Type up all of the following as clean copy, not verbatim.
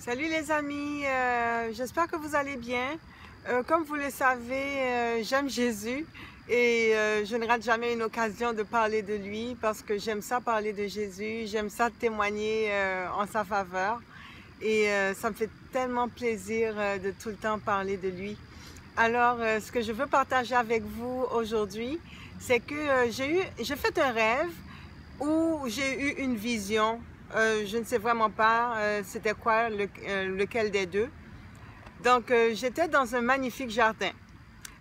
Salut les amis, j'espère que vous allez bien. Comme vous le savez, j'aime Jésus et je ne rate jamais une occasion de parler de lui parce que j'aime ça parler de Jésus, j'aime ça témoigner en sa faveur et ça me fait tellement plaisir de tout le temps parler de lui. Alors, ce que je veux partager avec vous aujourd'hui, c'est que j'ai fait un rêve où j'ai eu une vision. Je ne sais vraiment pas c'était quoi, lequel des deux. Donc, j'étais dans un magnifique jardin.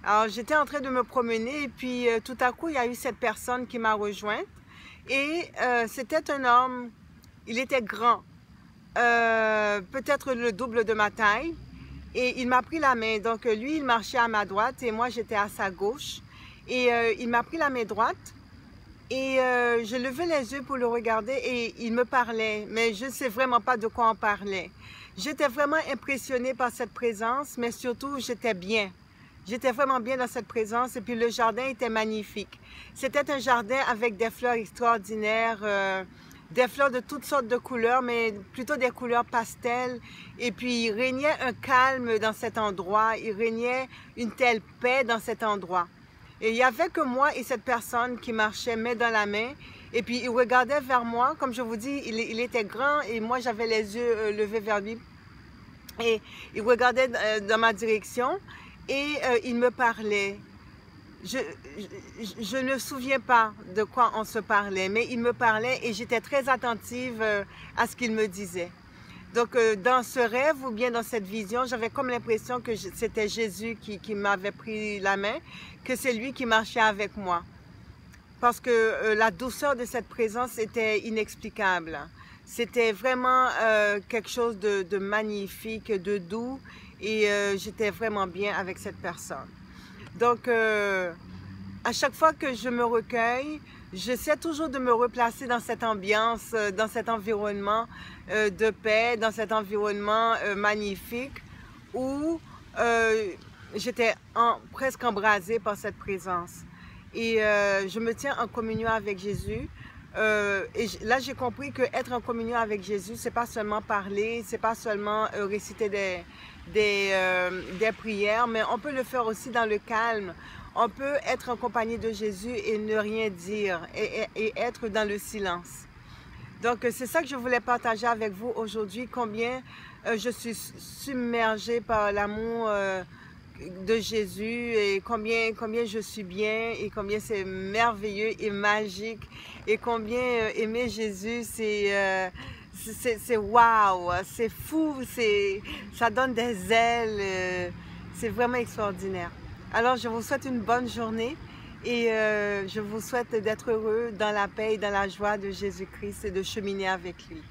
Alors, j'étais en train de me promener et puis tout à coup, il y a eu cette personne qui m'a rejointe. Et c'était un homme, il était grand, peut-être le double de ma taille. Et il m'a pris la main. Donc, lui, il marchait à ma droite et moi, j'étais à sa gauche. Et il m'a pris la main droite. Et je levais les yeux pour le regarder et il me parlait, mais je ne sais vraiment pas de quoi on parlait. J'étais vraiment impressionnée par cette présence, mais surtout, j'étais bien. J'étais vraiment bien dans cette présence et puis le jardin était magnifique. C'était un jardin avec des fleurs extraordinaires, des fleurs de toutes sortes de couleurs, mais plutôt des couleurs pastel. Et puis, il régnait un calme dans cet endroit, il régnait une telle paix dans cet endroit. Et il n'y avait que moi et cette personne qui marchait main dans la main. Et puis, il regardait vers moi. Comme je vous dis, il était grand et moi, j'avais les yeux levés vers lui. Et il regardait dans ma direction et il me parlait. Je ne me souviens pas de quoi on se parlait, mais il me parlait et j'étais très attentive à ce qu'il me disait. Donc, dans ce rêve ou bien dans cette vision, j'avais comme l'impression que c'était Jésus qui m'avait pris la main, que c'est lui qui marchait avec moi. Parce que la douceur de cette présence était inexplicable. C'était vraiment quelque chose de magnifique, de doux, et j'étais vraiment bien avec cette personne. Donc, à chaque fois que je me recueille, j'essaie toujours de me replacer dans cette ambiance, dans cet environnement de paix, dans cet environnement magnifique où j'étais presque embrasée par cette présence. Et je me tiens en communion avec Jésus. Et là, j'ai compris que être en communion avec Jésus, c'est pas seulement parler, c'est pas seulement réciter des prières, mais on peut le faire aussi dans le calme. On peut être en compagnie de Jésus et ne rien dire et être dans le silence. Donc, c'est ça que je voulais partager avec vous aujourd'hui, combien je suis submergée par l'amour de Jésus et combien je suis bien et combien c'est merveilleux et magique et combien aimer Jésus, c'est waouh, c'est fou, ça donne des ailes, c'est vraiment extraordinaire. Alors, je vous souhaite une bonne journée et je vous souhaite d'être heureux dans la paix et dans la joie de Jésus-Christ et de cheminer avec lui.